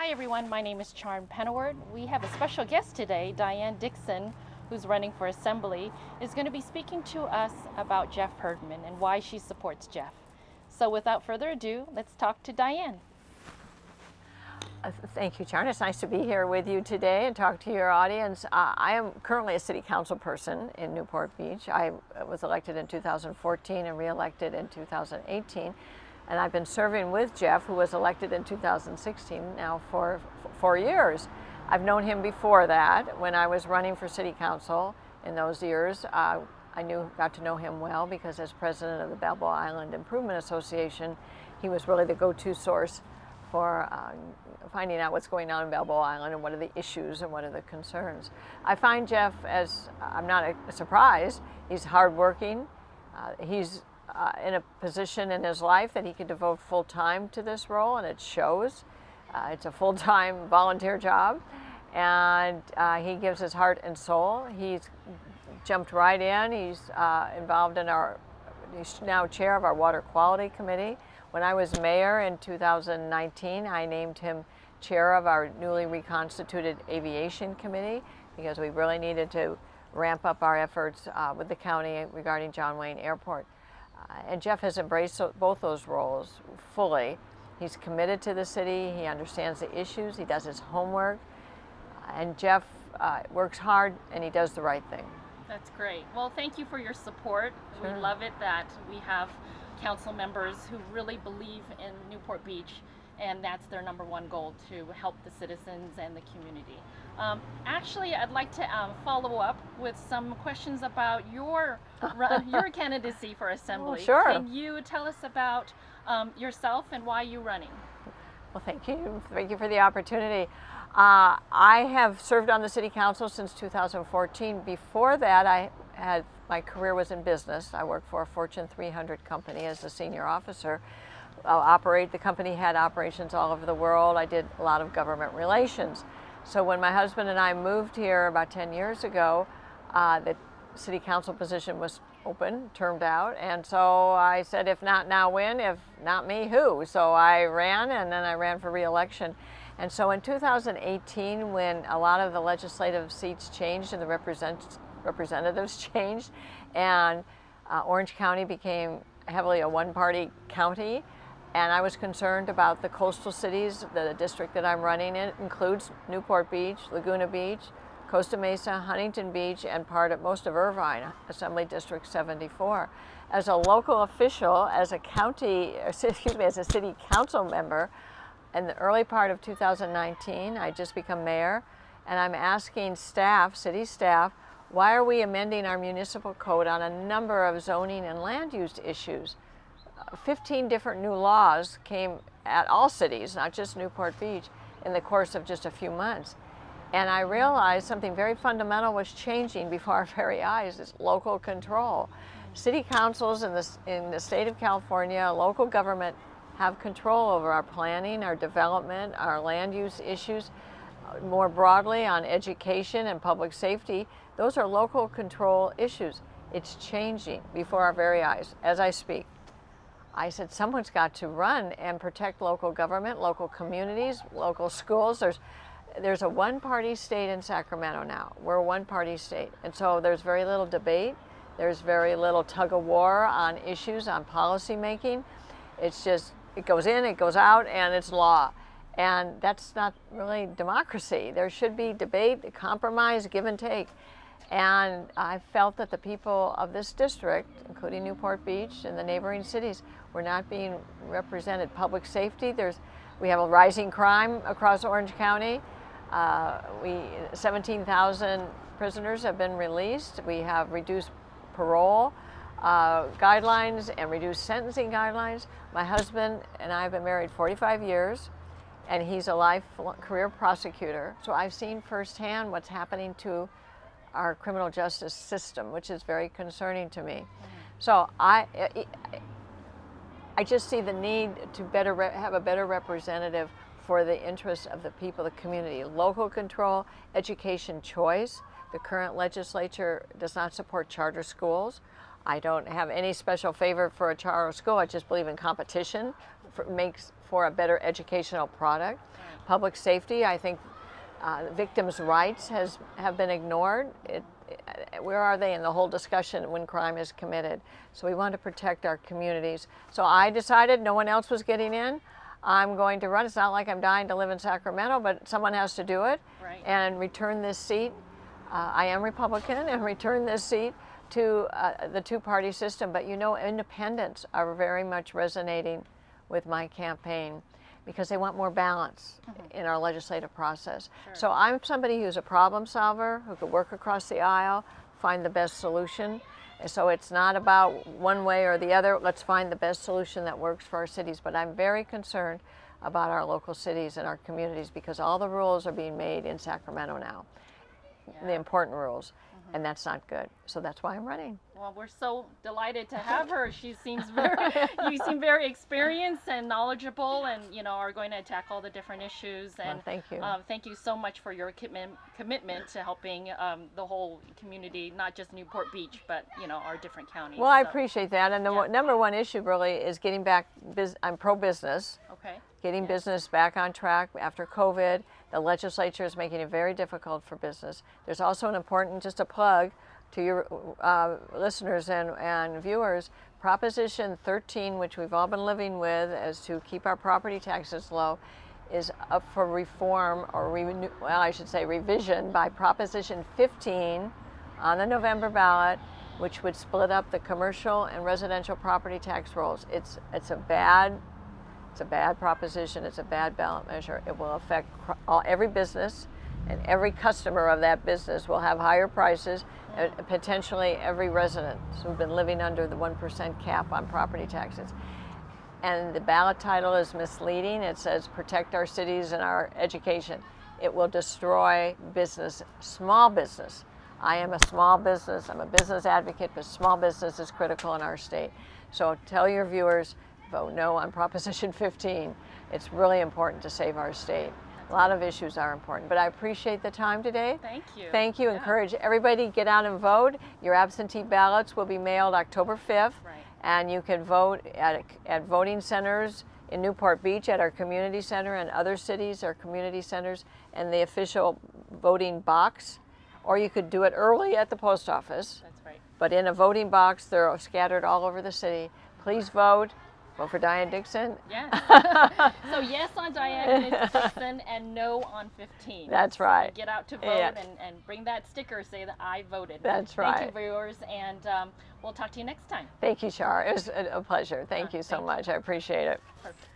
Hi everyone, my name is Charm Penaward. We have a special guest today, Diane Dixon, who's running for Assembly, is going to be speaking to us about Jeff Herdman and why she supports Jeff. So without further ado, let's talk to Diane. Thank you, Charm. It's nice to be here with you today and talk to your audience. I am currently a city council person in Newport Beach. I was elected in 2014 and re-elected in 2018. And I've been serving with Jeff, who was elected in 2016, now for 4 years. I've known him before that. When I was running for city council in those years, I got to know him well because as president of the Balboa Island Improvement Association, he was really the go-to source for finding out what's going on in Balboa Island and what are the issues and what are the concerns. I find Jeff, as I'm not surprised, he's hardworking. He's in a position in his life that he can devote full time to this role, and it shows. It's a full-time volunteer job, and he gives his heart and soul. He's jumped right in. He's involved in he's now chair of our Water Quality Committee. When I was mayor in 2019, I named him chair of our newly reconstituted Aviation Committee because we really needed to ramp up our efforts with the county regarding John Wayne Airport. And Jeff has embraced both those roles fully. He's committed to the city, he understands the issues, he does his homework, and Jeff works hard and he does the right thing. That's great. Well, thank you for your support. Sure. We love it that we have council members who really believe in Newport Beach, and that's their number one goal, to help the citizens and the community. Actually, I'd like to follow up with some questions about your candidacy for Assembly. Oh, sure. Can you tell us about yourself and why you're running? Well, thank you. Thank you for the opportunity. I have served on the City Council since 2014. Before that, my career was in business. I worked for a Fortune 300 company as a senior officer. The company had operations all over the world. I did a lot of government relations. So when my husband and I moved here about 10 years ago, the City Council position was open, termed out, and so I said, if not now, when? If not me, who? So I ran, and then I ran for re-election. And so in 2018, when a lot of the legislative seats changed and the representatives changed, and Orange County became heavily a one-party county, and I was concerned about the coastal cities. The district that I'm running in includes Newport Beach, Laguna Beach, Costa Mesa, Huntington Beach, and most of Irvine, Assembly District 74. As a local official, as a city council member, in the early part of 2019, I just become mayor, and I'm asking city staff, why are we amending our municipal code on a number of zoning and land use issues? 15 different new laws came at all cities, not just Newport Beach, in the course of just a few months. And I realized something very fundamental was changing before our very eyes, is local control. City councils in the state of California, local government, have control over our planning, our development, our land use issues. More broadly on education and public safety, those are local control issues. It's changing before our very eyes as I speak. I said, someone's got to run and protect local government, local communities, local schools. There's a one-party state in Sacramento now. We're a one-party state. And so there's very little debate. There's very little tug-of-war on issues, on policy making. It's just, it goes in, it goes out, and it's law. And that's not really democracy. There should be debate, compromise, give and take. And I felt that the people of this district, including Newport Beach and the neighboring cities, were not being represented. Public safety, we have a rising crime across Orange County. 17,000 prisoners have been released. We have reduced parole guidelines and reduced sentencing guidelines. My husband and I have been married 45 years, and he's a career prosecutor. So I've seen firsthand what's happening to our criminal justice system, which is very concerning to me. So I just see the need to have a better representative for the interests of the people, the community. Local control, education choice. The current legislature does not support charter schools. I don't have any special favor for a charter school. I just believe in competition makes for a better educational product. Public safety, I think victims' rights have been ignored. Where are they in the whole discussion when crime is committed? So we want to protect our communities. So I decided no one else was getting in. I'm going to run. It's not like I'm dying to live in Sacramento, but someone has to do it and return this seat. I am Republican and return this seat to the two-party system. But you know, independents are very much resonating with my campaign because they want more balance in our legislative process. Sure. So I'm somebody who's a problem solver, who could work across the aisle, find the best solution. And so it's not about one way or the other. Let's find the best solution that works for our cities. But I'm very concerned about our local cities and our communities because all the rules are being made in Sacramento now, the important rules. And that's not good. So that's why I'm running. Well, we're so delighted to have her. You seem very experienced and knowledgeable, and are going to attack all the different issues. And well, thank you. Thank you so much for your commitment to helping the whole community, not just Newport Beach, but our different counties. Well, I appreciate that. And the number one issue really is getting back. I'm pro-business. Okay. Getting business back on track after COVID. The legislature is making it very difficult for business. There's also an important, just a plug to your listeners and viewers, Proposition 13, which we've all been living with as to keep our property taxes low, is up for reform or revision by Proposition 15 on the November ballot, which would split up the commercial and residential property tax rolls. It's a bad proposition. It's a bad ballot measure. It will affect every business, and every customer of that business will have higher prices, and potentially every resident who's been living under the 1% cap on property taxes. And the ballot title is misleading. It says protect our cities and our education. It will destroy business, small business. I am a small business. I'm a business advocate, but small business is critical in our state. So tell your viewers, vote no on Proposition 15. It's really important to save our state. A lot of issues are important, but I appreciate the time today. Thank you. Thank you. Yeah. Encourage everybody to get out and vote. Your absentee ballots will be mailed October 5th, and you can vote at voting centers in Newport Beach, at our community center, and other cities, our community centers, and the official voting box. Or you could do it early at the post office. That's right. But in a voting box, they're scattered all over the city. Please vote. Vote for Diane Dixon. Yes. So yes on Diane Dixon and no on 15. That's right. So get out to vote and bring that sticker, say that I voted. That's right. Thank you, viewers, and we'll talk to you next time. Thank you, Char. It was a pleasure. Thank you so much. I appreciate it. Perfect.